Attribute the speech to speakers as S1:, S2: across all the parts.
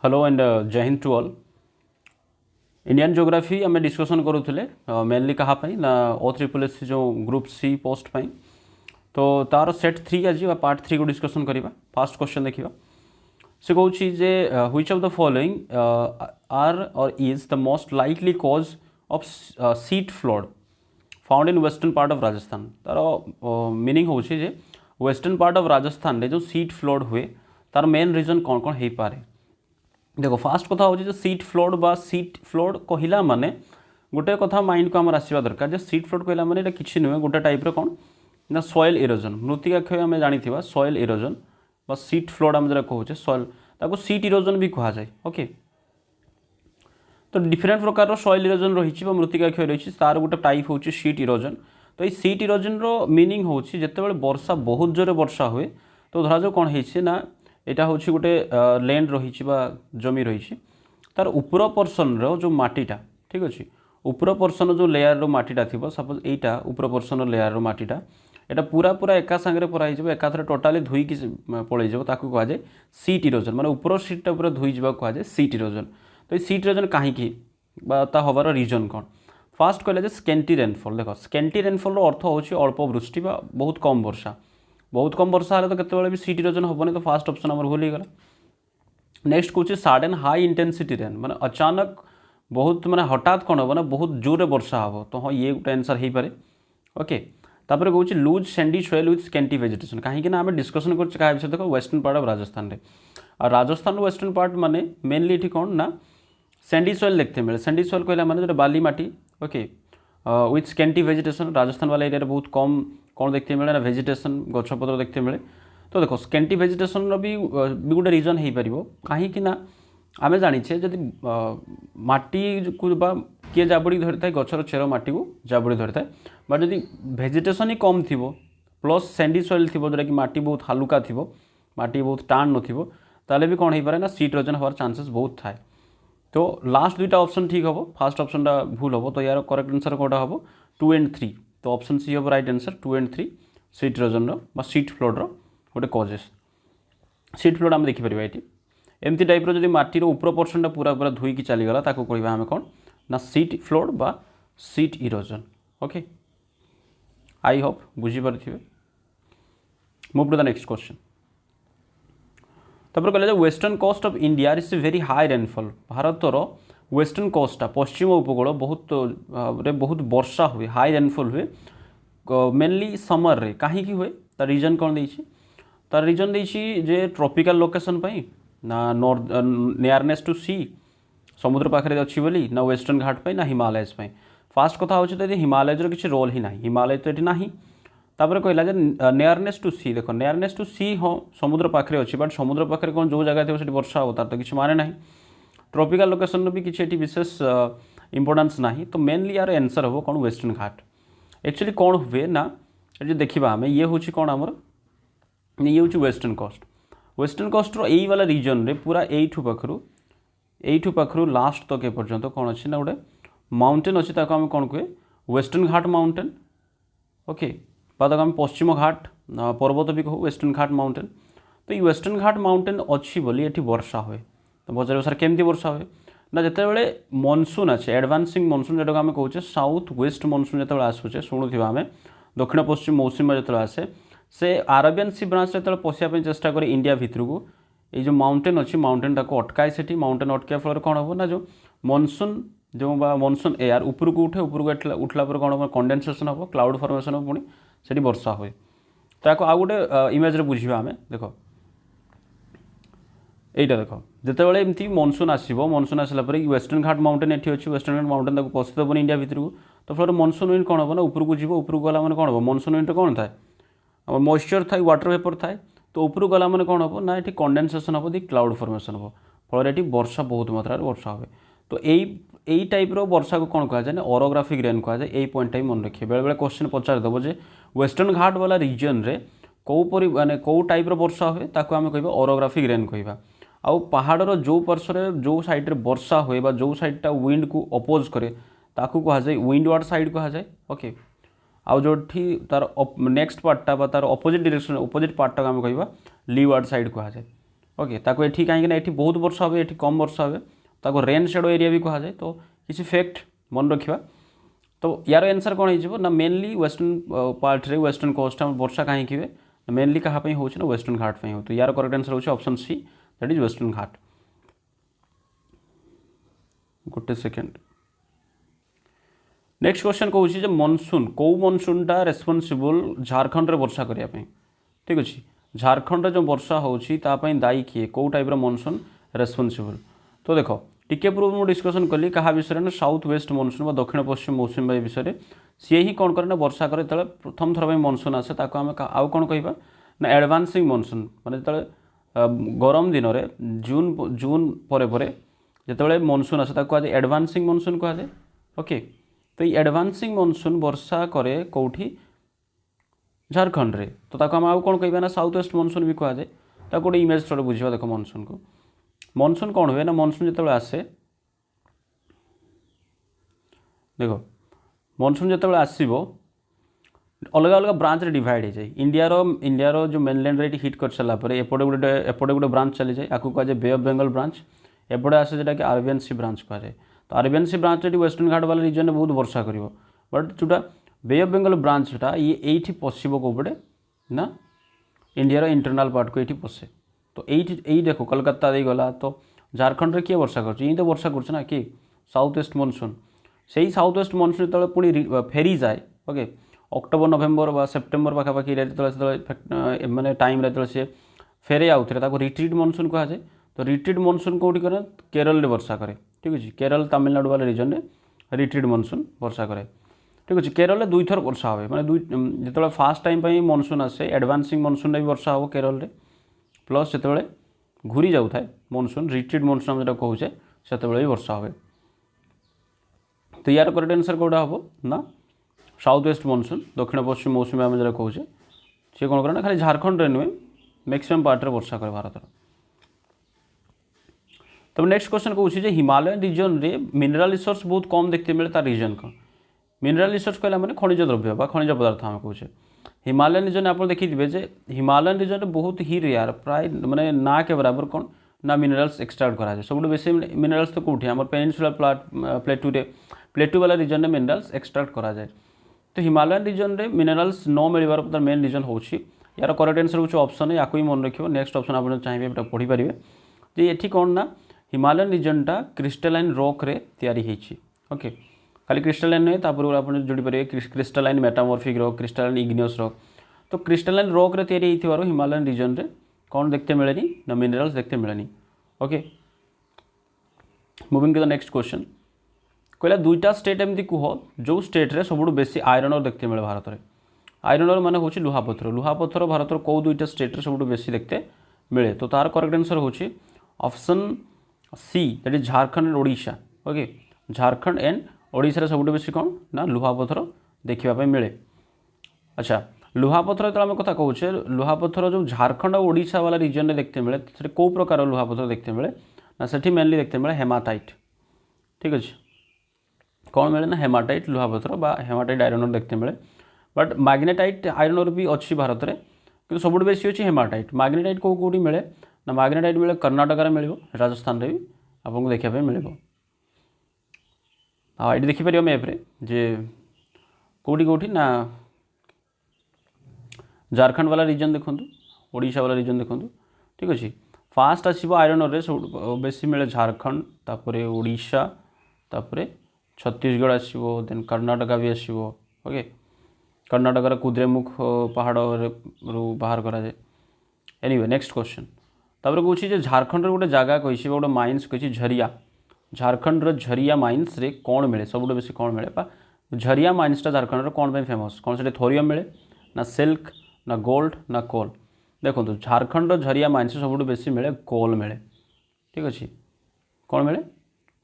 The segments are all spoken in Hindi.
S1: हेलो एंड जय हिंद टू ऑल। इंडियन ज्योग्राफी आम डिस्कसन करूँ मेनली कहाँपाई ना O3 जो ग्रुप सी पोस्ट पाई तो तार सेट 3 आज पार्ट 3 को डिस्कसन करवा। फास्ट क्वेश्चन देखा से कौन जे which of the following are और is the most likely cause of sheet flood found in western part of Rajasthan. तार मीनिंग हूँ जे वेस्टर्न पार्ट ऑफ राजस्थान रे जो सीट फ्लड हुए तार मेन रीजन कौन कौन हो पारे। देखो फास्ट कथा हूँ जो सीट फ्लड बा सीट फ्लड कहला माने गोटे कथा माइंड को आमर आसवा दरकार जे सीट फ्लड कहला माने एटा किछि नुहे गोटे टाइप रो कौन ना सॉइल इरोजन मृत्तिका क्षय आम जानी सॉइल इरोजन बा सीट फ्लड आम जरा कहूचे सॉइल ताको सीट इरोजन भी कहा जाए। ओके तो डिफरेंट प्रकार सॉइल इरोजन रही मृत्तिका क्षय रही तार गोटे टाइप हूँ सीट इरोजन। तो ये सीट इरोजन रो मीनिंग हूँ जिते वर्षा बहुत जोरे वर्षा हुए तो धरा जो कौन है ना यहाँ हूँ गोटे लैंड रही जमी रही तार ऊपर पोर्सन जो माटीटा ठीक अच्छे ऊपर पोर्सन जो लेयर रो माटीटा थी सपोज यहाँ ऊपर पोर्सन लेयर रो माटीटा यहाँ पूरा पूरा एका सांगे पराई एकाथरे टोटाली धोईकी पलि ताकू कहुए सीट इरोजन माने ऊपर सीटा पूरा धोई जा कहुए सीट इरोजन। तो ये सीट इरोजन कहीं हबार रिजन कौन फास्ट कहले स्केंटी रेनफॉल। देख स्केंटी रेनफॉल अर्थ हूँ अल्प वृष्टि बहुत कम वर्षा बहुत कम वर्षा है तो केतबेले भी सीट इरोजन हेनी तो फास्ट ऑप्शन आमर भूल गला। नेक्स्ट कौन सडन हाई इंटेंसिटी रेन माने अचानक बहुत माने हठात कौन हम ना बहुत जोरे वर्षा हम तो हाँ ये गोटे आंसर हो पारे। ओके तापर कौन loose sandy soil with scanty vegetation कहीं आम डिस्कसन कर विषय देख वेस्टर्न पार्ट ऑफ राजस्थान रे और राजस्थान वेस्टर्न पार्ट माने मेनली ये कौन ना सैंडी सॉइल देखते मिले। सैंडी सॉइल कहला माने जो बाली माटी okay with scanty vegetation Rajasthan वाला एरिया बहुत कम कौन देखते मिले ना वेजिटेशन गछपत्र देखते मिले। तो देखो स्केंटी वेजिटेशन भी गोटे रिजन हो पार कहीं आम जाचे जदि माटी को किए जाबुड़ी धरी था गचर चेर माटी को जाबुड़ी धरी था बट जदि वेजिटेशन ही कम थी प्लस सैंडी सॉइल थी जोटा कि माटी बहुत हालुका थी माटी बहुत टाण नाले भी कौन हो पारे ना सीट इरोजन हमार चांसेस बहुत थाए। तो लास्ट दुईटा ऑप्शन ठीक हम फास्ट ऑप्शन टा भूल हम तो यार करेक्ट आंसर कौटा हम 2 and 3। तो ऑप्शन सी हम right answer 2 and 3 sheet erosion sheet flood रोटे कजेस सीट फ्लड आम देखिपर ये एमती टाइप रो जदि माटीर ऊपर पोर्सन पूरा पूरा धोईकी चलीगला ताको कहवा आम कौन ना सीट फ्लड बा sheet erosion. Okay I hope बुझीपारे। Move to the next question. तापर कहले western coast of India is very high rainfall भारतर वेस्टर्न कोस्टा पश्चिम उपकूल बहुत वर्षा हुए हाई रेनफॉल हुए मेनली समर रे कहीं हुए तार रीजन कौन देछि तार रीजन देछि जे ट्रॉपिकल लोकेशन पाई ना नॉर्थ नियरनेस टू सी समुद्र पाखे अच्छी बोली ना वेस्टर्न घाट पाई ना हिमालयस पाई। फास्ट कथा हूँ तो हिमालयर किसी रोल ही ना हिमालय तो ये ना तापर कहला जे नियरनेस टू सी देख नियरनेस टू सी हाँ समुद्र पाखे अच्छी बट समुद्र पाखे कौन जो जगह थी वर्षा हो तार तो किसी माने ना ट्रॉपिकल लोकेशन भी किसी विशेष इंपोर्टेंस ना तो मेनली यार आंसर हम कौन वेस्टर्न घाट। एक्चुअली कौन हुए ना जो देखा आम ये हूँ कौन आमर ये हूँ वेस्टर्न कोस्ट यही वाला रिजन रे पूरा एठू पाखु लास्ट तक एपर्यंत कौन अच्छी ना गोटे माउंटेन अच्छी आम कौन कहे वेस्टर्न घाट माउंटेन। ओके बाद आम पश्चिम घाट पर्वत भी कहू वेस्टर्न घाट माउंटेन। तो ये वेस्टर्न घाट माउंटेन अच्छी बोली ये वर्षा हुए तो पचार सर केमती वर्षा हुए ना जिते मनसून अच्छे एडवांसिंग मनसून जो आम कहे साउथ वेस्ट मनसून जो आसूचे शुणुवा आम दक्षिण पश्चिम मौसुमी जो आसे से आरबियन सी ब्रांच जो पशिया चेष्टा करे इंडिया भितर को ये जो माउंटेन अच्छी माउंटेन टाक अटकाए से माउंटेन अटकाया फल कौन हम ना जो मनसून जो मनसून एयर उपरक उठे उपरक उठला पर कौन हम कंडेनसेशन हम क्लाउड फॉर्मेशन हम पुणी से वर्षा हुए। तो आउ गोटे इमेज रे बुझा आम देख यहीटा देख जिते एमती मनसून आसो मनसून आसला वेस्टर्न घाट माउंटेन ये अच्छी वेस्टर्न घाट माउंटेन पशिदेवन इंडिया भितर को तो फल मनसून विंड कौन हम ना उपरक जीव उपरक गला मैंने कौन हम मनसून विंड कौन थाए मॉइस्चर थाए वाटर वेपर थाए तो उपरक गला मैंने कौन हम ना ये कंडेनसेशन हम दी क्लाउड फॉर्मेशन हम फल ये वर्षा बहुत मात्रा वर्षा हुए। तो यही टाइप वर्षा को कौन कहा जाए ओरोग्राफिक रेन कहा जाए यही पॉइंट ही मन रखिए बेले बेले क्वेश्चन पचारदेव जे वेस्टर्न घाट वाला रिजन रे कौपरी माने कौ टाइप वर्षा हुए ताको आम कह ओरोग्राफिक रेन कह आउ पहाड़र जो पार्श्वर जो साइड रे वर्षा हुए जो साइडटा विंड को अपोज करे ताकू कहा जाए विंडवार्ड साइड कहा जाए। ओके आउ जो तार नेक्स्ट पार्टा तार अपोजिट डायरेक्शन अपोजिट पार्टा आम कह लीवार्ड साइड कहा जाए। ओके ताको एठी कहीं ना एठी बहुत वर्षा हे एठी कम वर्षा हे ताको रेन शेडो एरिया भी कहा जाए तो किसी फैक्ट मन रखा तो यार आंसर कौन हो ना मेनली वेस्टर्न पार्ट रे वेस्टर्न कोस्ट में वर्षा कहीं हुए मेनली क्या हो ना वेस्टर्न घाट पे हो तो यार करेक्ट आंसर हो option C that is Western Ghat गोटे सेकेंड नेक्स्ट क्वेश्चन कौन मनसून कौ मनसूनटा रेस्पॉन्सिबल झारखंड रे वर्षा करने ठीक अच्छे झारखंड जो वर्षा होपाई दायी किए कौ टाइप मनसून रेस्पॉन्सिबल तो देख टिके पूर्व मुझे डिस्कसन कली क्या विषय ना साउथ वेस्ट मनसून दक्षिण पश्चिम मौसुमी बायु विषय सी ही कौन करे ना वर्षा करे जो प्रथम थर मनसून आसे आम आउ कौन कह ना एडवांसिंग मनसून माने जो गरम दिन में जून जून पर जो मनसून आसे कहुए एडवांसिंग मनसून कहुए ओके तो ये एडवांसिंग मनसून वर्षा करे कौटी झारखंड रे तो ताको हम आउ कौन कहबा ना साउथ वेस्ट मनसून भी कहुए ताको गोटे इमेज थोड़े बुझा देख मनसून को मनसून कौन हुए ना मनसून जो आसे देख मनसून जो आसो अलग अलग ब्रांच रे डिवाइड हो जाए इंडिया जो मेनलैंड रे हिट कर सारापर एपटे गोटे ब्रांच चली जाए आपको कहुए बे ऑफ बेंगल ब्रांच एपटे आसे जोटा कि अरेबियन सी ब्रांच कहुए तो अरेबियन सी ब्रांच वेस्टर्न घाट वाला रिजन में बहुत वर्षा कर बट जोटा बे ऑफ बेंगल ब्रांचटा ये ये पशिब कौपटे ना इंडिया इंटरनाल पार्ट को ये पशे तो यही देखो कलकत्ता दे गला तो झारखंड रे किए वर्षा कर तो वर्षा कर ना कि साउथ वेस्ट मनसून से ही साउथ वेस्ट मनसून जो पुणी फेरी जाए ओके अक्टोबर नवेम्बर सेप्टेम्बर पाखापाखि माने टाइम जो सी फेरे आउे रिट्रीट मनसून कहुए तो रिट्रीट मनसून कौटी करे केरल वर्षा करे ठीक अच्छे केरल तमिलनाडु वाले रिजन में रिट्रीट मनसून वर्षा करे ठीक अच्छे केरल दुई थर वर्षा हुए मैंने जो फास्ट टाइम मनसून आसे एडवांसिंग मनसून भी वर्षा हम केरल रे प्लस जो घूरी जाऊ थाए मनसून रिट्रीट मनसून जो कहे से भी वर्षा हुए तो यार करेक्ट आंसर कौटा हम ना साउथ वेस्ट मनसून दक्षिण पश्चिम मौसुमी आम जो कहे सी कौन करे ना खाली झारखंड रे नुहे मैक्सिमम पार्ट रे वर्षा करे भारत तब नेक्स्ट क्वेश्चन कौन हिमालयन रिजन रे मिनरल रिसोर्स बहुत कम देखते मिले तार रिजन का मिनरल रिसोर्स कहला माने खनिज द्रव्य बा खनिज पदार्थ आम कहे हिमालयन रिजन आप देखिए जे हिमालयन रिजन बहुत ही रेयर प्राय माने ना के बराबर कौन ना मिनरल्स एक्सट्रैक्ट करा जाए सब बेसी मिनरल्स तो कौटी आम पेनिनसुलर प्लेटू वाला रिजन में मिनरल्स एक्सट्रैक्ट करा जाए तो हिमालयन रिजन रे मिनरल्स न मिलवार मेन रिजन हो यार करेक्ट आंसर हो ऑप्शन या ही मन रखिए नेक्स्ट ऑप्शन आप चाहिए पढ़ी पारे जे ये कौन ना हिमालयन रिजनटा क्रिस्टालाइन रॉक रे तैयारी होइछि ओके खाली क्रिस्टालाइन नहीं तापर आप जोड़ी पारे crystalline metamorphic rock crystalline igneous rock तो क्रिस्टालाइन रॉक रे तैयारी होइथिबारो हिमालयन रिजन रे कौन देखते मिलेनी ना मिनरल्स देखते मिलेनी okay moving to the next question कहला दुईटा स्टेट एमती कह जो स्टेट रे सबुठ बेसी आयरन ओर देखते मिले भारत में आयरन ओर माने होछि लुहापथर भारत कौ दुईटा स्टेट रे सबुठ बेसी देखते मिले तो तार करेक्ट आंसर होछि option C that is Jharkhand and Odisha okay Jharkhand and Odisha सबुठ बेसी कौन ना लुहापथर देखा मिले अच्छा लुहापथर जो आम कथा कहे लुहापथर जो झारखंड और ओडिशा वाला रिजन में देखते मिले से कौ प्रकार लुहापथर देखते मिले ना से मेनली देखते मिले हेमाटाइट ठीक अच्छे कौन मिले ना हेमाटाइट लुहापथर बा हेमाटाइट आयरन ओर देखते मिले बट मैग्नेटाइट आयरन ओर भी अच्छी भारत में कि सबुठ बेसी अच्छी हेमाटाइट मैग्नेटाइट कौ कौटी मिले ना मैग्नेटाइट मिले कर्णाटक में मिल राजस्थान में भी आपको देखा मिल हाँ ये देखिपर मैप्रे जे कौटी कौटी ना झारखंड वाला रिजन देखूँ ओडिशा वाला रिजन देखूँ ठीक अच्छे फास्ट आसो आयरन रे सब बेसी मिले झारखंड तापर ओडिशा तापर छत्तीसगढ़ आसो देन कर्णाटक भी आसो ओके कर्णाटक कुद्रेमुख पहाड़ रू बाहर कराए एनीवे नेक्स्ट क्वेश्चन तापर कौन झारखंड गोटे जगह कही गोटे माइन्स कही झरिया झारखंड झरिया माइन्स रे कौन मिले सबुठ बेसी कौन मिले झरिया माइन्सटा झारखंड कौन पे फेमस कौन से थोरियम मिले ना सिल्क ना गोल्ड ना कोल देखो झारखंड झरिया माइन्स सबुठ बेसी मिले कोल मिले ठीक अच्छे कौन मिले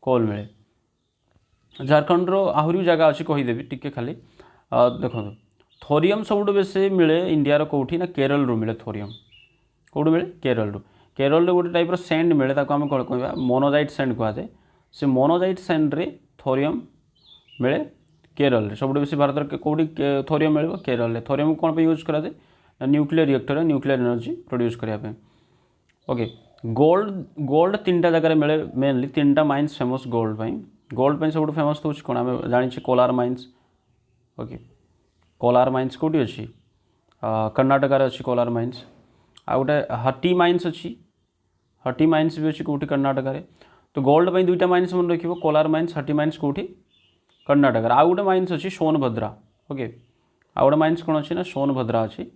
S1: कोल मिले झारखंड आहरी जगह अच्छी कहीदेवी टिके खाली देखो थोरियम सबुठ बेसी मिले इंडिया कौटी ना केरल रू मिले थोरियम कौट मिले केरल गोटे टाइप सैंड मिले आम कौन कह मोनोजाइट सैंड कहुए से मोनोजाइट सैंड रे थोरियम मिले केरल सबुठ बेसी भारत कौटी थोरियम मिले केरल थोरियम कौन पे यूज करा nuclear reactor nuclear energy produce करने ओके गोल्ड गोल्ड तीन टा जगह मिले मेनली तीन टा माइंस फेमस गोल्ड पे सब फेमस तो कौन आम जानी Kolar mines okay Kolar mines कौटी अच्छी कर्णाटकार अच्छी कोलार माइंस आ गोटे हटी माइंस अच्छी हटी माइंस भी अच्छी कौटी कर्णाटक तो गोल्ड पे दुईटा माइंस मन रखिए कोलार माइंस हटी माइंस कौटी कर्णाटक आ गोटे माइंस अच्छी सोनभद्रा ओके आ गोटे माइंस कौन अच्छी ना सोनभद्रा अच्छी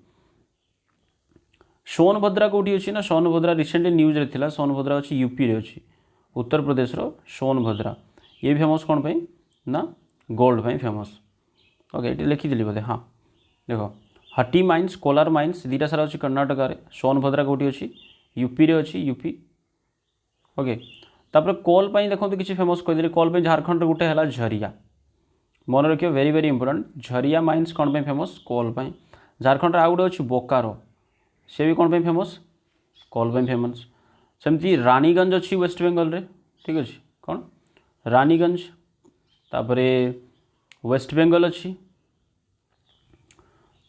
S1: सोनभद्रा कौटी अच्छी ना सोनभद्रा रिसेंटली न्यूज रे थिला सोनभद्रा अच्छी यूपी रे अच्छी उत्तर प्रदेश रो सोनभद्रा ये फेमस कौन पे ना गोल्ड पे फेमस ओके ये लिखिदी बोधे हाँ देख हटी माइंस कोलार माइंस दुटा सारा अच्छी कर्णाटक सोनभद्रा कौटी अच्छी यूपी रे अच्छी यूपी ओके तापर कोल पे देखो किसी फेमस कहीदेली कोल पे झारखंड गोटे है झरिया मन रखिए very very important Jharia mines कौन पे फेमस कोल पे झारखंड आउ गोटे अच्छी बोकारो से भी कौन पे फेमस कोल पे फेमस सेमती रानीगंज अच्छी वेस्ट बेंगल रे ठीक अच्छे कौन रानीगंज तापरे वेस्ट बेंगल अच्छी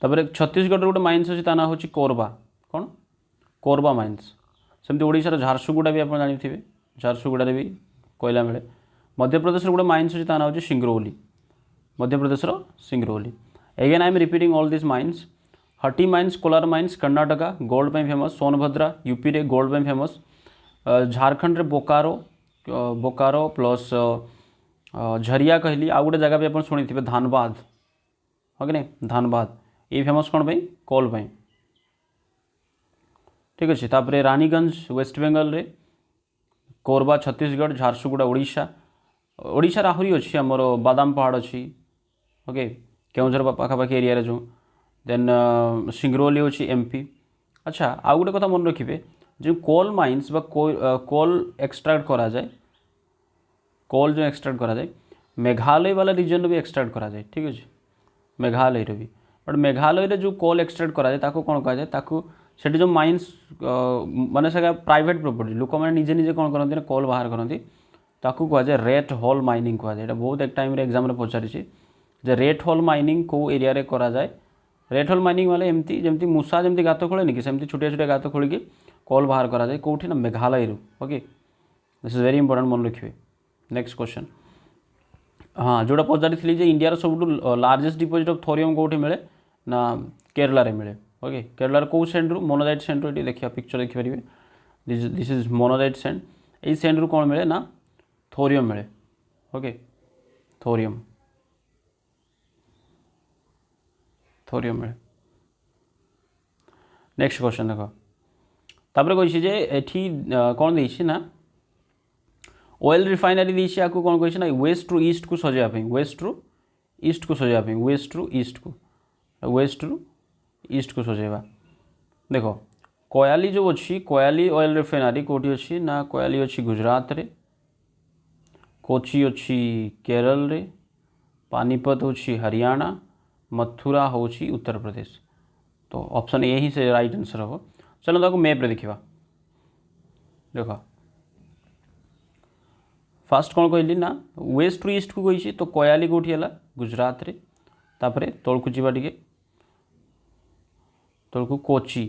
S1: तापर छत्तीसगढ़ गोटे माइंस अच्छी ता ना हूँ कोरबा कौन कोरबा माइंस सेमती ओडिशार झारसुगुड़ा भी आप जानी झारसुगुड़ा भी कोयला मिले मध्यप्रदेश गोटे माइंस अच्छी ता ना हूँ Singrauli Madhya Pradesh Singrauli again I am repeating all this mines Hutti mines Kolar mines Karnataka gold पे फेमस सोनभद्रा यूपी रे गोल्ड पे फेमस झारखंड रे बोकारो प्लस झरिया कहली आउ गोटे जगह भी आप शुणी थे धानबाद हाँ कि नहीं धानबाद ये फेमस कौन पे कोल पे ठीक अच्छे तापर रानीगंज वेस्ट बेंगल रे कोरबा छत्तीसगढ़ झारसुगुड़ा ओडिशा ओडिशा आहरी अच्छी आमर बादाम पहाड़ अच्छी ओके केउझर पाखापाखि एरिया जो देन सिंगरौली अच्छी एमपी अच्छा आउ गोटे कथा मन रखिए जो कोल माइंस बा कोल एक्सट्रैक्ट करा जाए कोल जो एक्सट्रैक्ट करा जाए मेघालय वाला रीजन भी एक्सट्रैक्ट करा जाए ठीक अच्छे मेघालय भी बट मेघालय रे जो कोल एक्सट्रैक्ट करा जाए ताको कौन कहा जाए ताको सेठी जो माइंस माने से प्राइवेट प्रॉपर्टी लोक मैंने निजे निजे कौन करते कोल बाहर करती ताकू कह जाए रेट होल माइनिंग कह जाए बहुत एक टाइम एग्जाम रे पचारि जे रेट होल माइनिंग को एरिया रे करा जाए रेट होल माइनिंग वाले एमती जमती मूसा जमती गात खोलेनि कि सेमती छोटिया छोटिया गात खोलिकी कोल बाहर करा जाए कौटी ना मेघालय रू okay this is very important मन रखिए नेक्स्ट क्वेश्चन हाँ जोटा पचारि इंडिया सब लार्जेस्ट डिपोजिट ऑफ थोरियम कौटी मिले ना केरला रे मिले ओके केरला कौ सैंड रू मोनोजाइट सैंड रू देखिए पिक्चर देखिपारे दिस इज मोनोजाइट सैंड यही सैंड रू कौन मिले ना थोरियम मिले ओके थोरियम मिले नेक्स्ट क्वेश्चन देख तापर कही जे एठी कौन देछि ना ऑयल रिफाइनरी देछि आकु कौन कहि ना वेस्ट टू ईस्ट को सजाया वेस्ट टू ईस्ट को सजाया वेस्ट टू ईस्ट को सजाइबा देख कोयाली जो अच्छी कोयाली ऑयल रिफाइनरी कौटी अच्छी ना कोयाली अच्छी गुजरात रे कोची अच्छी केरल रे पानीपत अच्छी हरियाणा मथुरा होची उत्तर प्रदेश तो ऑप्शन ए ही से राइट आंसर हम चलो ताको मैप रे देखिबा देख फास्ट कौन कहली ना वेस्ट टू ईस्ट को कही तो कोयाली कौटी है गुजरात रे तापरे तौलकू जीवा टिके तौलकू कोची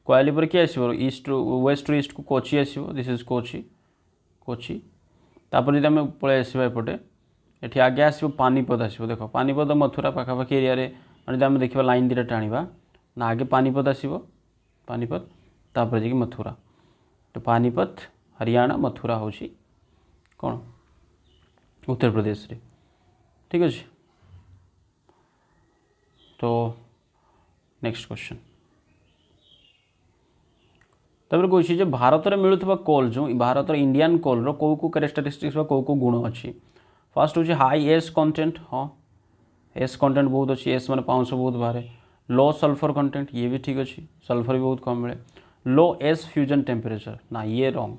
S1: कोयाली पर किए आसो ईस्ट वेस्ट टू ईस्ट को कोची आसो दिस इज कोची तापर जब आम पलि आसवा एपटे ये आगे आसो पानीपत आसो देख पानीपत मथुरा पाखापाखि एरिया मैंने जब आम देखा लाइन दुटा टाणवा ना आगे पानीपत आसो पानीपत तापर जी मथुरा तो पानीपत हरियाणा मथुरा हूँ कौन उत्तर प्रदेश रे ठीक अच्छे तो नेक्स्ट क्वेश्चन तब कही भारत में मिलूवा कोल जो भारत इंडियन कोल रो को कैरेक्टरिस्टिक्स को गुण अच्छी फास्ट हूँ हाई एस कंटेंट हाँ एस कंटेंट बहुत अच्छी एस मैंने पाउंस बहुत बाहर लो सल्फर कंटेंट ये भी ठीक अच्छी सल्फर भी बहुत कम मिले लो एस फ्यूजन टेम्परेचर ना ये रॉन्ग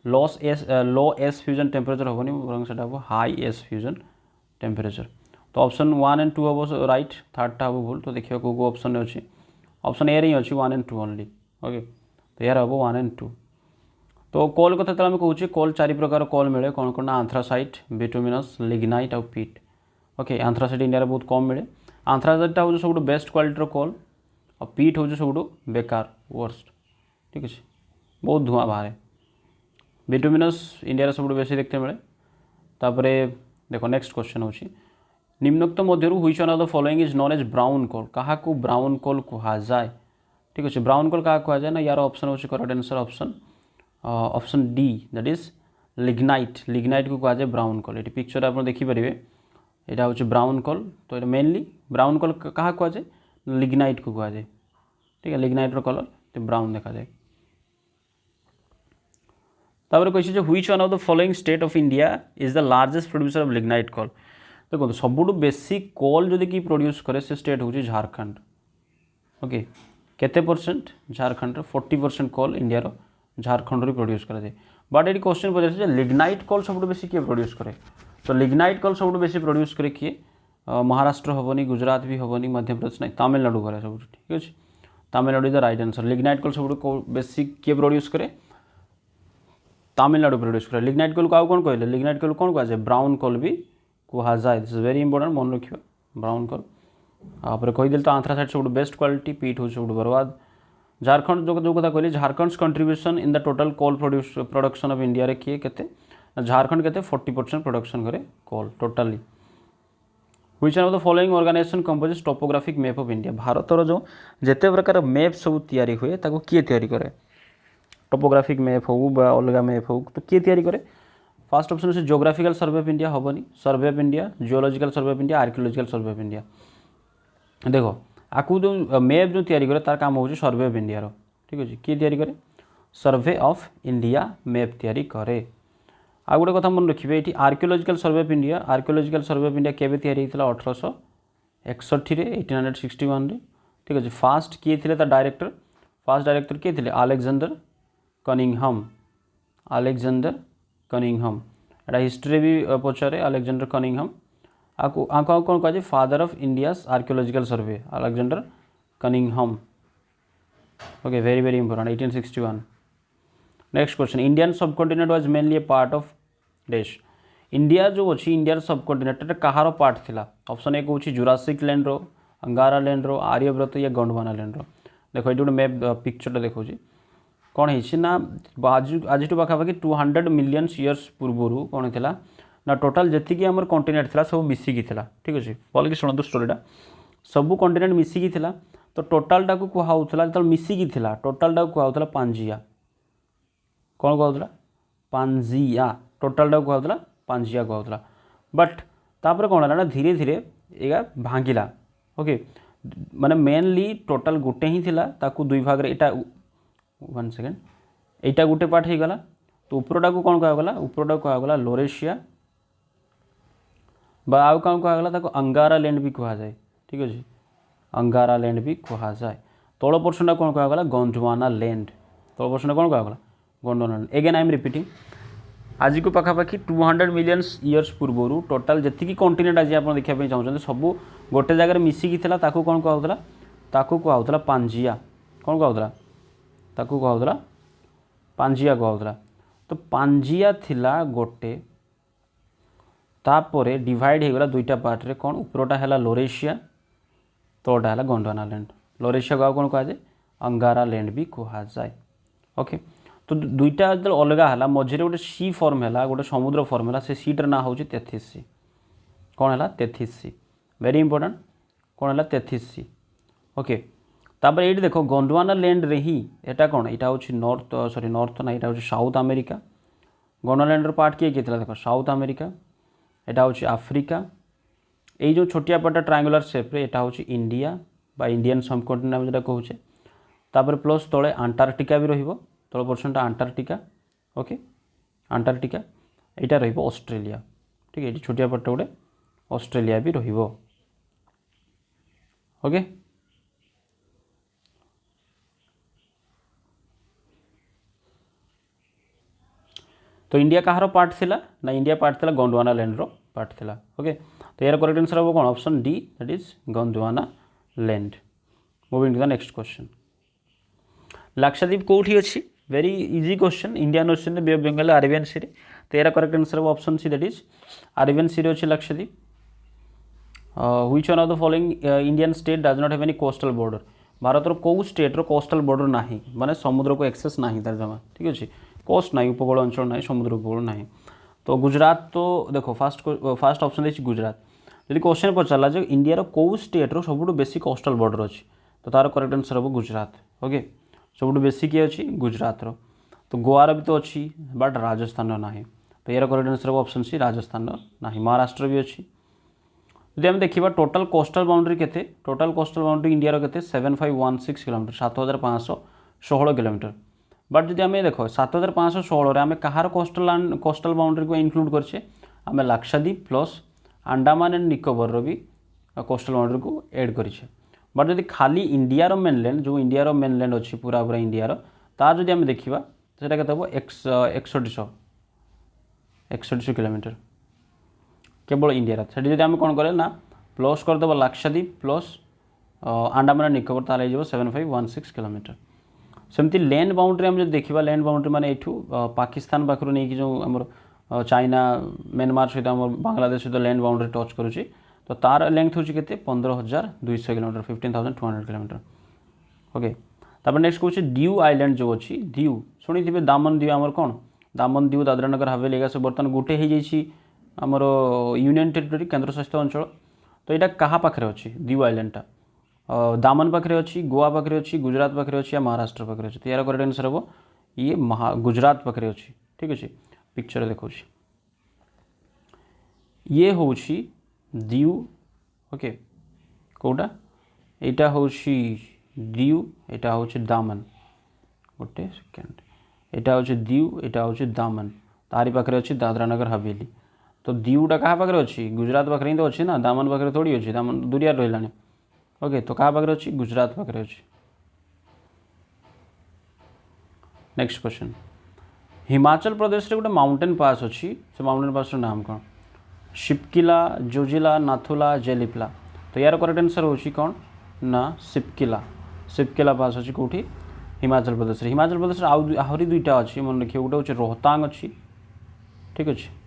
S1: लो एस फ्यूजन टेम्परेचर हेनी बरং से हाई एस फ्यूजन टेम्परेचर तो ऑप्शन 1 एंड 2 हम राइट थर्डटा हम भूल तो देखिए को ऑप्शन अच्छी ऑप्शन ए रे अच्छी 1 एंड 2 ओनली ओके तो यार हम 1 एंड 2 तो कोल कथा तो आम कहूँ कोल 4 प्रकार कोल मिले कौन कौन आंथ्रासाइट बिटुमिनस लिग्नाइट और पीट ओके आंथ्रासाइट इंडिया बहुत कम मिले आंथ्रासाइटा हूँ सब बेस्ट क्वालिटी कोल और पीट हूँ सब बेकार वर्स्ट ठीक अच्छे बहुत धुआं बाहर। बिटुमिनस इंडिया सब बेसी देखते मिले। तापरे देखो नेक्स्ट क्वेश्चन होची निम्नोक्त मध्यरु which one of the following is known as brown coal. कहा को ब्राउन कोल कहा जाए? ठीक अच्छे ब्राउन कोल क्या कहा जाए ना यार ऑप्शन होची correct answer option D that is lignite. Lignite को कहा जाए ब्राउन कोल। ये पिक्चर आप देखि परिबे एटा होची ब्राउन कोल। तो ये मेनली ब्राउन कोल कहा कहा जाए लिग्नाइट को कहा जाए। ठीक है लिग्नाइट रो कलर तो ब्राउन देखा जाए। तापर क्वेश्चन जो which one of the following state of India is the largest producer of lignite coal. देखो सबुठ बेसी कोल जदि कि प्रोड्यूस करे से स्टेट होची झारखंड। ओके केते परसेंट झारखंड 40% कोल इंडिया रो झारखंड रो प्रोड्यूस करा जाए। बट ये क्वेश्चन पचार से लिग्नाइट कोल सबुठ बेसी किए प्रोड्यूस करे। तो लिग्नाइट कोल सबुठ बेसी प्रोड्यूस करे किए महाराष्ट्र हेनी गुजरात भी हेनी मध्य प्रदेश नहीं तमिलनाडु करे सब। ठीक अच्छे Tamil Nadu is the right answer. Lignite coal सबुठ बेसी किए प्रोड्यूस करे तमिलनाडु प्रोड्यूस करे। लिग्नाइट कोल को आउ कौन कहले लिग्नाइट कोल कौन कहा जाए ब्राउन कोल भी कहा जाए। दिस इज वेरी इंपोर्टेंट मन रखिए ब्राउन कोल। आपरे कहीदेल तो आंथ्रासाइट सब बेस्ट क्वालिटी पीट हो सब बर्बाद। झारखंड जो कथा कहली Jharkhand contribution in the total coal production of India रे किए केते झारखंड केते 40% प्रोडक्शन करे coal totally. Which one of the following organisation composes topographic map of India. भारतर जो जेते प्रकार मैप सब तैयारी हुए ताको किए तैयारी करे टोपोग्राफिक मैप हो बा अलग मैप हो तो किए तैयारी करे। फर्स्ट ऑप्शन है जियोग्राफिकल सर्वे ऑफ इंडिया हेनी survey of India geological survey of India archaeological survey of India. देखो आपको जो मैप जो तैयारी करे तार काम हो सर्वे ऑफ इंडिया रो। ठीक अच्छे किए तैयारी करे सर्वे ऑफ इंडिया मैप तैयारी करे। आ गोटे कथा मन रखिए ये archaeological survey of India archaeological survey of India केबे तैयारी होता 1861 1861 रे। ठीक अच्छे फास्ट किए थे डायरेक्टर फास्ट डायरेक्टर किए थे अलेक्जेंडर कनिंघम। अलेक्जेंडर कनिंघम एटा हिस्ट्री भी पचारे अलेक्जेंडर कनिंघम। आको कौन कहा father of India's archaeological survey Alexander Cunningham. Okay very very important 1861। Next question Indian subcontinent was mainly a part of देश। इंडिया जो अच्छी इंडिया सबकंटिनेंट कहार पार्ट थिला। ऑप्शन एक हूँ जुरासिक लैंड रो अंगारा लैंड रो आर्यव्रत या गंडवाना लैंड रो। देखो ये गोटे मैप पिक्चर देखा कौन है आज पाखापाखि 200 मिलियन इयर्स पूर्व कौन होता ना टोटाल जी आम कंटिनेंट था सब मिसिकी था। ठीक अच्छे भल कि शुणु स्टोरीटा सबू कंटिनेंट मिसिकी था। तो टोटालटा को कहला जो मिसिकी था टोटालटा को कहला पांजिया। कौन कहला पांजिया टोटालटा को कहला पांजिया कहला। बट तापर कौन है ना धीरे धीरे या भांगिला। ओके माने मेनली टोटाल गोटे ही थिला ताकू दुई भाग रे एटा 1 सेकेंड एटा गोटे पार्ट हो गला। तो उपरटा को कौन कहगला उपरटा कहगला लोरेशिया बा आउ कौन कहगला ताको अंगारा लैंड भी कहा जाए। ठीक अच्छे अंगारा लैंड भी कहा जाए। तल पोर्शनटा कौन कहगला गंडवाना लैंड। तल पोर्शनटा कौन कहगला Gondwana land. Again I am repeating आज को पाखापाखि 200 मिलियन इयर्स पूर्व टोटाल जी कंटिनेंट आज आप देखा चाहते सब गोटे जगार मिसिकी था ताकू कौन कहला ताकू कहला पांजिया। कौन कहला ताकू कहला पांजिया कहला। तो पांजिया थिला गोटे तापरे डिवाइड हो गला दुईटा पार्ट रे कौन उपरटा है लोरेशिया तलटा है गंडवाना लैंड। लोरेशिया को कौन कहा जाए अंगारा लैंड भी कहा जाए। ओके तो दुईटा जो अलग है मझे गोटे सी फॉर्म है गोटे समुद्र फॉर्म है से सीटर ना हूँ 33 सी। कौन है 33 सी वेरी इंपोर्टेंट कौन है 33 सी। ओके तापर ये देखो गंडवाना लैंड रे ही एटा कौन यहाँ हूँ नॉर्थ सॉरी नॉर्थ ना यहाँ हूँ साउथ अमेरिका। गंडवाना लैंड पार्ट किए किए देखो साउथ अमेरिका यहाँ हूँ आफ्रिका। ये जो छोटिया पार्टा ट्रायंगुलर शेप रे यहाँ हूँ इंडिया बा इंडियन सबकंटिनेंट जो कहूचे। तापर प्लस तले अंटार्कटिका भी रहिबो तल पोर्शनटा अंटार्कटिका। ओके अंटार्कटिका यहाँ रहिबो ऑस्ट्रेलिया। ठीक है ये छोटिया पार्टा गोटे ऑस्ट्रेलिया भी रहिबो। ओके तो इंडिया कहार पार्ट थिला ना इंडिया पार्ट थिला गंडवाना लैंड रो पार्ट थिला। ओके तो यार करेक्ट आंसर हम कौन option D that is Gondwana land. Moving to the next question Lakshadweep कौटी अच्छी very easy question Indian Ocean Bay of Bengal Arabian Sea. तो यार करेक्ट आंसर हम option C that is Arabian Sea अच्छी Lakshadweep. Which one of the following Indian state does not have any coastal border. भारतर कौ स्टेट्र कोस्टल बॉर्डर ना माने समुद्र को एक्सेस ना तार जमा ठीक अच्छे कोस्ट ना उपकूल अंचल ना समुद्र उपकूल ना तो गुजरात तो देखो फास्ट ऑप्शन देखिए गुजरात यदि क्वेश्चन पचारा जो इंडिया कौ स्टेट्र सब बेसी कोस्टल बॉर्डर अच्छी तो तार करेक्ट आंसर हम गुजरात ओके सब बेसी किए अच्छी गुजरात तो गोवार भी तो अच्छी बट राजस्थान ना तो यार करेक्ट आंसर हम ऑप्शन सी राजस्थान ना महाराष्ट्र भी अच्छी यदि आम देखा टोटाल कोस्टल बाउंड्री के टोटाल कोस्टल बाउंड्री इंडिया के 7516 किलोमीटर 7516 किलोमीटर बट जब आम देख 7516 आम कहार कोस्टल बाउंड्री को इनक्लूड करछे आम लाक्षाद्वीप प्लस अंडमान एंड निकोबर भी कोस्टल बाउंड्री को एड करें बट जब खाली इंडियार मेनलैंड जो इंडियार मेनलैंड अच्छी पूरा पूरा इंडियार तार जब आम देखा तो के 61 किलोमीटर केवल इंडिया से जब आम कौन करें ना प्लस करदेव लाक्षाद्वीप प्लस अंडमान निकोबर ताल 7516 किलोमीटर सेमती लैंड बाउंड्री आम जो देखा लैंड बाउंड्री माने एठू पाकिस्तान पाखु नहीं कि जो आम चाइना म्यांमार सहित आम बांग्लादेश सहित लैंड बाउंड्री टच करुच्ची तो तार लेंथ हूँ के 15,200 किलोमीटर 15,200 किलोमीटर ओके तापर नेक्स्ट कौन दीव आइलैंड जो अच्छी दीव शुणी थे दामन दीव आमर कौन दामन दीव दादरा नगर हवेली सब बर्तमान गोटे हो जाइए आमर यूनियन टेरिटोरी केंद्र शासित अंचल तो यहाँ क्या पाखे अच्छी दीव आइलैंडटा दामन पाखे अच्छी गोवा पाखे अच्छी गुजरात पाखे अच्छी या महाराष्ट्र पाखे अच्छी तो यार करेक्ट आंसर हम ये गुजरात पाखे अच्छी ठीक अच्छे पिक्चर देखा ये हूँ दीव ओके कौटा यहाँ हूँ दीव यहाँ हूँ दामन गोटे सेकेंड यहाँ हूँ दीव यहाँ हूँ दामन तारी पाखे अच्छी दादरा नगर हवेली तो दीवटा क्या पाखे अच्छी गुजरात पाखे ही तो अच्छी ना दामन पाखे थोड़ी अच्छी दामन दुनिया रहा ओके तो क्या पाखे अच्छी गुजरात पाखे अच्छी नेक्स्ट क्वेश्चन हिमाचल प्रदेश रे गोटे माउंटेन पास अच्छी से माउंटेन पास नाम कौन शिपकिला जोजिला नाथुला जेलिपला तो यार करेक्ट आंसर होची कौन ना शिपकिला पास अच्छी कौटी हिमाचल प्रदेश आहरी दुईटा अच्छी मन रखिए गोटे हूँ रोहतांग अच्छी ठीक अच्छे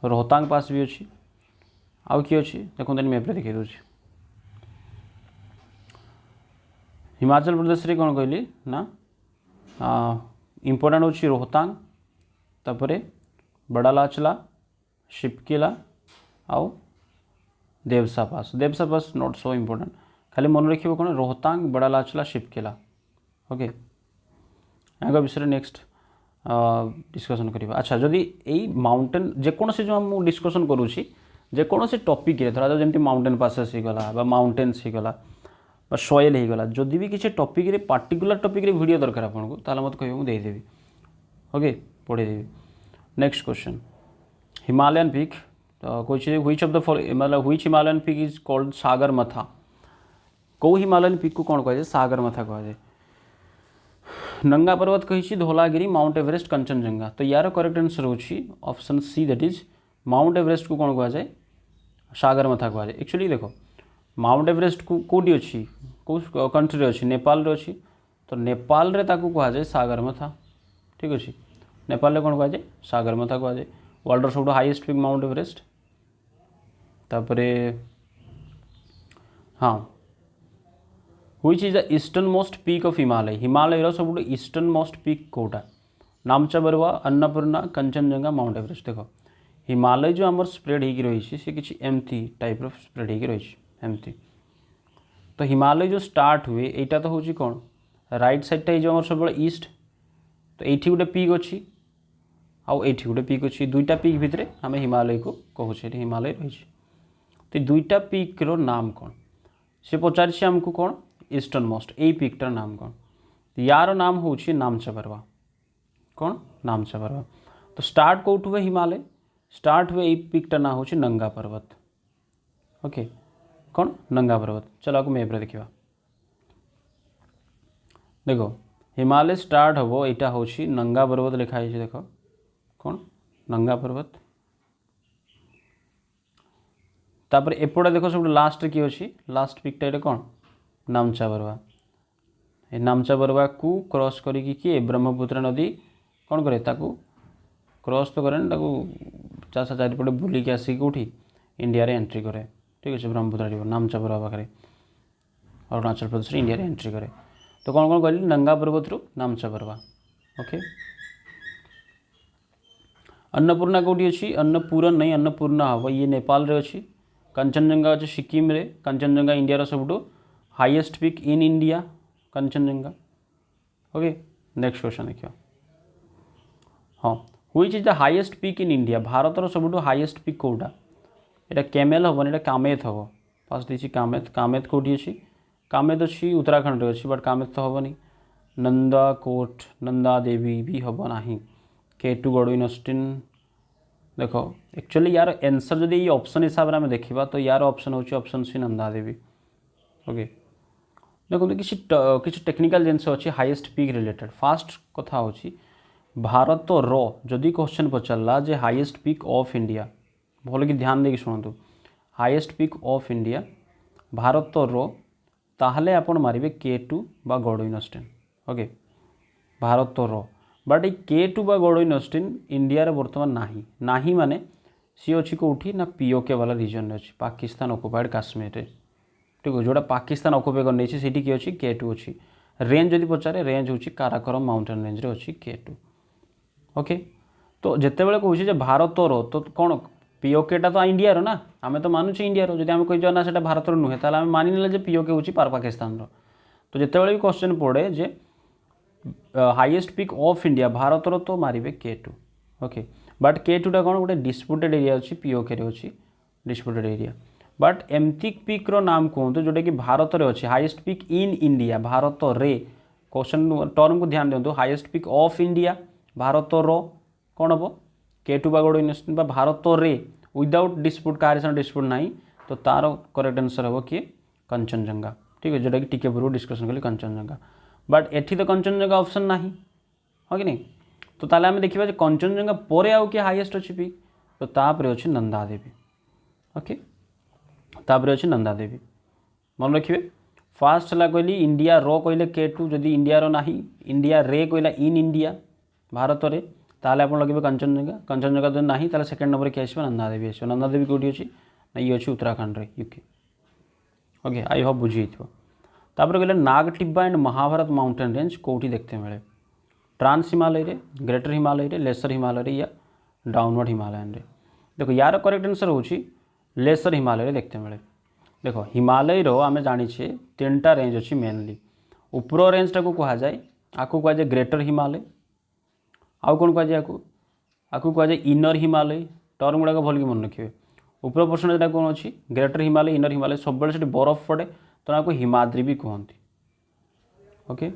S1: रोहतांग पास भी अच्छी आउ किए अच्छी देखो मैप्रे देखी दूँ हिमाचल प्रदेश रे कौन कहली ना इम्पोर्टाट हूँ रोहतांग तापरे बड़ालाचला शिपकिला आउ देवसा पास नॉट सो इम्पोर्टाट खाली मन रखिए कौन रोहतांग बड़ालाचला शिपकिला ओके यहाँ विषय नेक्स्ट डिस्कसन करवा अच्छा जदि यही माउंटेन जेकोसी जो हम डिस्कसन करुँची जेकोसी टॉपिक धरा जमी माउंटेन पासेस होगला माउंटेन्स होगला सॉइल होगला जदि भी किसी टॉपिक रे पार्टिकुलर टॉपिक रे वीडियो दरकार आपको ताला मत कह देदेवी ओके पढ़ेदेवी नेक्स्ट क्वेश्चन हिमालयन पीक तो कोई व्हिच ऑफ द मतलब which Himalayan peak is called Sagarmatha कौ हिमालयन पीक को कौन कह सागरमाथा कह नंगा पर्वत कही धौलागिरी माउंट एवरेस्ट कंचनजंगा तो यार करेक्ट आंसर होची option C that is mount Everest को कौन कह जाए सागरमाथा कह जाए एक्चुअली देखो माउंट एवरेस्ट को कौटी अच्छी कौ कंट्री अच्छी नेपाल रे अच्छी तो नेपाल रे ताकू कह जाए सागरमाथा ठीक अच्छे नेपाल रे कौन कह जाए सागरमाथा कह जाए वर्ल्ड सब हाईएस्ट पीक माउंट एवरेस्ट तापरे हाँ which is the easternmost peak of Himalaya सब ईस्टर्न मोस्ट पीक कौटा नामचाबरवा अन्नपूर्णा कंचनजंगा माउंट एवरेस्ट देख हिमालय जो आम स्प्रेड हो रही सी किसी एमती टाइप स्प्रेड हो रही एमती तो हिमालय जो स्टार्ट हुए यहाँ तो हूँ कौन राइट साइडटा हो सब ईस्ट तो ये गोटे पीक अच्छी आउ ये गोटे पीक अच्छी दुईटा पीक भितर आम हिमालय को कहूँ हिमालय रही तो दुईटा पीक्र नाम कौन सी पचार आमको कौन ईस्टर्न मोस्ट यही पीकटार नाम कौन यार नाम हूँ नामचाबरवा कौन नामचाबरवा तो स्टार्ट कौट हुए हिमालय स्टार्ट हुए यही पीकटार ना हूँ नंगा पर्वत ओके कौन नंगा पर्वत चलो आपको मैप्रे देखा देखो हिमालय स्टार्ट हम यहाँ हूँ नंगा पर्वत लिखाई देख कौन नंगा पर्वत तापर एपटे देख सब लास्ट किए अच्छी लास्ट पिकटा ये कौन नामचाबरवा ए नामचाबरवा को क्रॉस करी किए ब्रह्मपुत्र नदी कौन करे ताकू क्रॉस तो करे चाषा चारिपटे बुलिकी आसिक कौटी इंडिया रे एंट्री करे ठीक अच्छे ब्रह्मपुत्र रिवर नामचाबरवा पाखे अरुणाचल प्रदेश इंडिया एंट्री करे। तो कौन कौन कहली नंगा पर्वत रु नामचा पर्वा। ओके अन्नपूर्णा कौटी अच्छी अन्नपूरन नहीं अन्नपूर्णा हम ये नेपाल रे अच्छी। कंचनजंगा अच्छे सिक्किम रे। कंचनजंगा इंडिया रो सबुठु highest peak in India Kanchenjunga. Okay next question देखियो हाँ which is the highest peak in India Bharat रो सबुठु हाईएस्ट पिक कोटा एटा केमेल हबन एटा कामेत हबो फास्ट दिछि कामेत कामेत कोठी अछि कामेत अछि उत्तराखंड रे अछि बट कामेत तो हबनी नंदा कोट नंदा देवी भी हबो नाही K2 गडविन ऑस्टिन देखो एक्चुअली यार आंसर जदि ये ऑप्शन हिसाब रे हम देखिबा तो यार ऑप्शन होछि ऑप्शन सी नंदा देवी। ओके देखो किसी टेक्निकल जिनस अच्छी हाईएस्ट पिक रिलेटेड फास्ट कथा होछि भारत रो जदि क्वेश्चन पचारला जे हाईएस्ट पिक ऑफ इंडिया भल कि ध्यान देकी शुणु highest peak of India Bharat रो ताहले आपण मारिबे K2 बा गडविन ऑस्टिन। ओके भारत रो बट K2 बा गडविन ऑस्टिन इंडिया रे वर्तमान नाही माने सी अच्छी कौटी ना POK वाला रीजन अच्छी पाकिस्तान ऑक्युपाइड काश्मीर रे ठीक है जोड़ा पाकिस्तान ऑक्युपाई कर नहीं सीटी किए अच्छी K2 अच्छी रेंज जदि पचारे रेंज होची काराकोरम माउंटेन रेंज रे अच्छी K2। ओके तो जिते बड़े कहूँ भारत रो तो कौन POK टा तो इंडिया रो ना आम तो मानुचे इंडिया रो जदि आम कही ना से भारत रो नुहे ताले आम मानि नेले POK होची पाकिस्तान रो। तो जिते बड़े भी क्वेश्चन पड़े जे highest peak of India Bharat रो तो मारिबे K2। ओके बट K2 टा कौन गोटे डिस्प्यूटेड एरिया अच्छी POK रे अच्छी डिस्प्यूटेड एरिया बट एमती पिक रो नाम कहतु जोटा कि भारत रे अच्छी highest peak in India Bharat रे क्वेश्चन टर्म को ध्यान दिंतु highest peak of India Bharat रो कौन हम K2 बा गडविन ऑस्टिन भारत रे विदाउट डिस्प्यूट कार डिस्प्यूट ना तो तार करेक्ट आंसर हम किए कंचनजंगा ठीक है जोटा कि टिके पूर्व डिस्कसन कली कंचनजंगा बट एठी तो कंचनजंगा ऑप्शन ना हाँ कि नहीं तो ताले आम देखा कंचनजंगा पर आउ किए हाईएस्ट अच्छी पिक तो तापर अच्छी नंदा देवी। ओके तापर अच्छी नंदा देवी मन रखिए फास्ट है कहली इंडिया रो कहले K2 जदि इंडिया रो नाही इंडिया रे कहला इन इंडिया भारत रे ताले आपण लगे कंचनजंगा जो नाही ताले सेकंड नंबर के आसबा नंदा देवी आसबा नंदा देवी कोठी अछि ना ये अछि उत्तराखंड रे यूके। ओके आई होप बुझी थो तापर कहले Nagtibba and Mahabharat mountain range कोठी देखते मिले ट्रांस हिमालय रे ग्रेटर हिमालय रे लेसर हिमालय रे या डाउनवर्ड हिमालयन रे। देखो यार करेक्ट आंसर होछि लेसर हिमालय रे देखते मिले। देखो हिमालय रो आमे जानि छे तीनटा रेंज अछि मेनली ऊपर रेंज टा को कहा जाए आकु कहा जाए ग्रेटर हिमालय आउ कौन कहा जाए आकु कहा जाए इनर हिमालय टर्म गुड़ाक भल कि मन रखिए ऊपर पोर्शन जो कौन अच्छी ग्रेटर हिमालय इनर हिमालय सब से बरफ पड़े तो आपको हिमाद्री भी कहती। ओके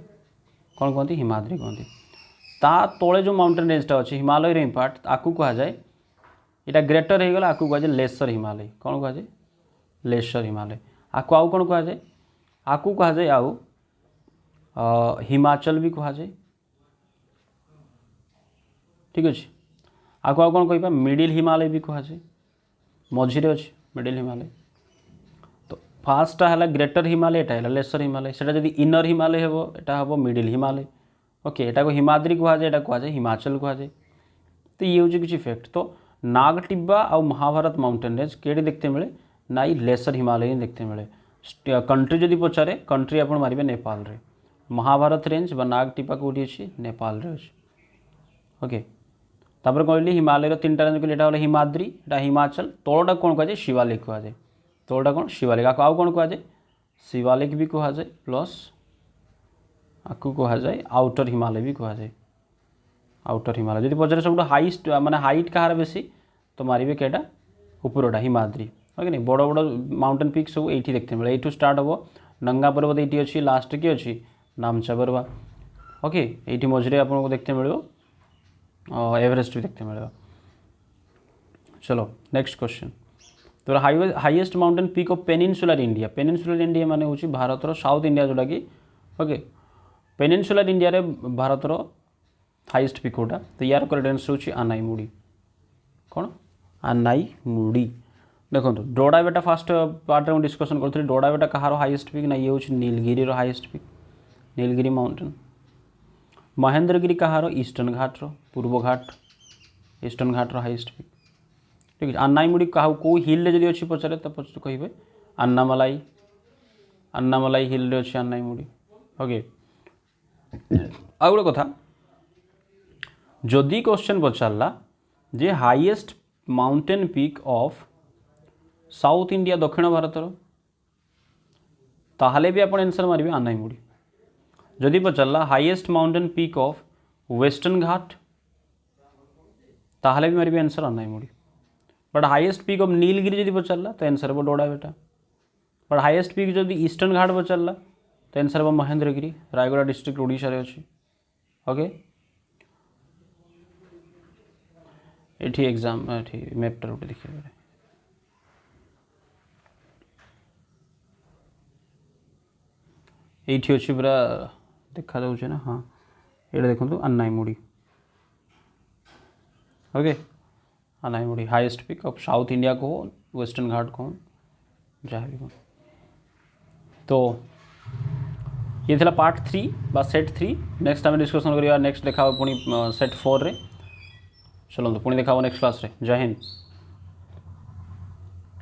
S1: कौन कहती हिमाद्री कहती ता तले जो माउंटेन रेंजटा अच्छी हिमालय रे पार्ट आकु कहा जाए यहाँ ग्रेटर हो गला आकु कहा जाए लेसर हिमालय कौन कहा जाए लेसर हिमालय आकु आउ कौन कहा जाए आकु कहा जाए आउ हिमाचल भी कहा जाए ठीक अच्छे आकु आउ कौन कह मिडिल हिमालय भी कहा जाए मझे अच्छे मिडिल हिमालय। तो फास्ट है ग्रेटर हिमालय एटा है लेसर हिमालय सेटा जदि इनर हिमालय हेबो एटा हेबो मिडिल हिमालय। ओके एटा को हिमाद्री कहा जाए एटा कहा जाए हिमाचल कहा जाए। तो ये हूँ किसी फैक्ट तो नागटिब्बा और महाभारत माउंटेन रेंज केड़ी देखते मिले ना ही लेसर हिमालय देखते मिले। कंट्री जदि पचारे कंट्री आप मारे नेपाल रे महाभारत रेंज बा नागटिब्बा कौटी अच्छी नेपाल रे अच्छी। ओके तापर कहली हिमालय तीन रेंज कहली एटा हिमाद्री एटा हिमाचल तलटा कौन कह जाए शिवालिक कह जाए तलटा कौन शिवालिक आउ कौन कह जाए शिवालिक भी कह जाए प्लस आकु कह जाए आउटर हिमालय भी कह जाए आउटर हिमालय जब पचारे सब हाइस्ट माने हाइट कहार बेसी तो मारे कईटा उपरटा हिमाद्री ओके नहीं बड़ बड़ माउंटेन पिक सब ये देखते मिले यू स्टार्ट हम नंगा पर्वत ये अच्छी लास्ट की अच्छी नामचा पर्वा। ओके ये मझे आपको देखते मिले एवरेस्ट भी देखते मिलेगा। चलो नेक्स्ट क्वेश्चन तो highest mountain peak of peninsular India माने होची भारत रो साउथ इंडिया जोटा कि ओके पेनिनसुलर इंडिया रे भारत रो हाईएस्ट पीक कोटा तो यार करेक्ट आंसर होची अनाईमुडी कौन अनाईमुडी। देखो डोडा बेटा फास्ट पार्ट में डिस्कसन करथि डोडा बेटा कहार हाईएस्ट पीक ना ये होची नीलगिरी रो highest peak Nilgiri mountain. Mahendragiri कहार ईस्टर्न घाट रो पूर्व घाट ईस्टर्न घाट रो हाईएस्ट पीक ठीक है। अन्नाईमुडी कहा कौ हिल जदि अच्छी पचारे तो कहे अन्नामलाई अन्नामलाई हिल रे अच्छी अन्नाईमुड़ी। ओके आ गोटे कथा जदि क्वेश्चन पचारा जे highest mountain peak of South India दक्षिण भारतर ताहले भी आपण आंसर मारिबे अन्नाईमुड़ी। जदि पचारा highest mountain peak of Western Ghat ताहले भी मारिबे answer Anaimudi. But highest peak of Nilgiri जदि पचारा तो आंसर हे Doda Betta. But highest peak जदि ईस्टर्न घाट पचारा तो आंसर हे महेंद्रगिरी रायगड़ा डिस्ट्रिक्ट ओडिशा रे अछि। ओके एठी एग्जाम एठी मैप टर देखिए एठी अछि पूरा देखा जाउछे ना। हाँ ये देखो Anaimudi. Okay Anaimudi highest peak of South India को वेस्टर्न घाट को जहाँ भी को। तो ये था पार्ट 3 बा सेट 3। नेक्स्ट आम डिस्कसन करिया नेक्स्ट देखा पुणी सेट 4 रे। चलो पुणी देखा नेक्स्ट क्लास रे। जय हिंद।